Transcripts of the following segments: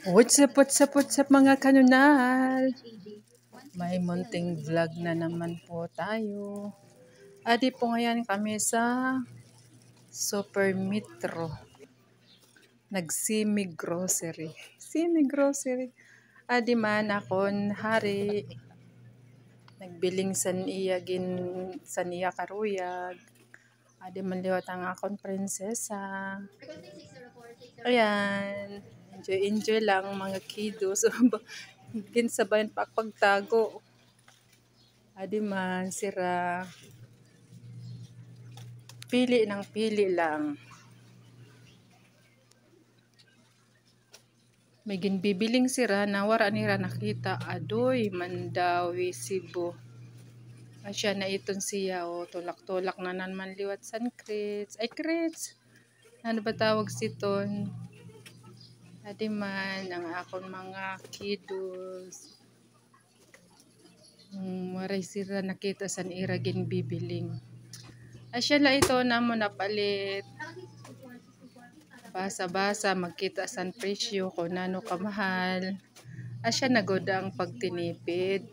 What's up mga kanunal? May munting vlog na naman po tayo. Adi po ngayon kami sa Super Metro. Nag-Simi Grocery. Simi Grocery. Adi man akon hari. Nagbiling san iya karuyag. Adi man liwat ang akon prinsesa. Ayan. Enjoy lang mga kiddos. Ginsabayan pa pagtago. Adi man sira. Pili lang. May ginbibiling sira na wara nira nakita. Adoy, Mandawi, Cebu. Asya na iton siya o tulak-tulak na naman liwat san Crits. Ay Crits! Ano ba tawag siton? Adi man ang akon mga kiddos. Maray sira nakita san ira ginbibiling. Asya la ito na mo napalit. Basa-basa magkita san presyo kung nano kamahal. Asya nagoda ang pagtinipid.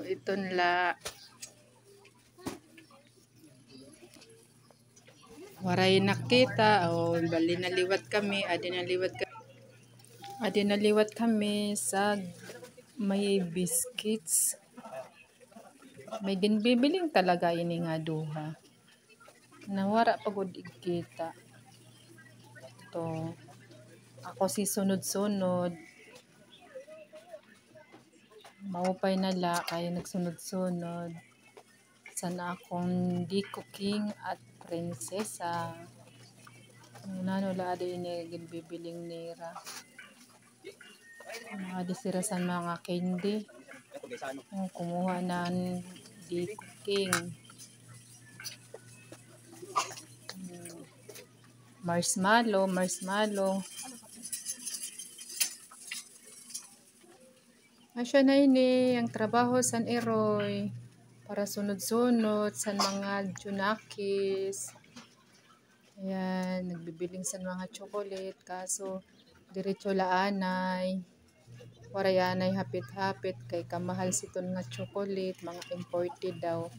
Iton la. Waray nakita. Bali naliwat kami. Adi naliwat kami sa may biscuits. May ginbibiling talaga ini nga duha. Nawara pagod ikita. To ako si sunod-sunod. Maupay nala kaya nagsunod-sunod. Sana akong di cooking at prinsesa. Nano la adi ini ginbibiling nira. Adi sira sa mga candy. Kumuha na di cooking. Marshmallow. Asya na ini ang trabaho san Eroy para sunod-sunod san mga junakis. Ayan, nagbibiling san mga chocolate kaso diretso laanay. Warayanay hapit-hapit kay kamahal siton nga chocolate, mga imported daw.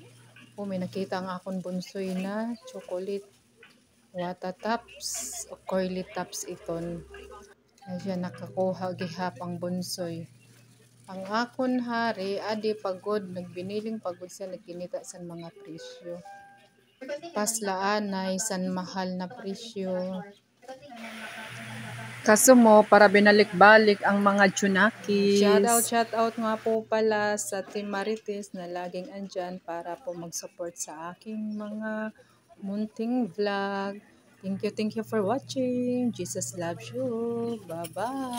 May nakita ang akon bunsoy na chocolate. Wata tops o curly tops iton. Asya nakakuha gihap ang bunsoy. Ang akon hari adi pagod nagbiniling pagod siya nagkinita sa mga presyo. Paslaanay san mahal na presyo. Kaso mo para binalik-balik ang mga junakis. Shout out nga po pala sa Team Marites na laging andyan para po mag-support sa aking mga munting vlog. Thank you for watching. Jesus loves you. Bye-bye.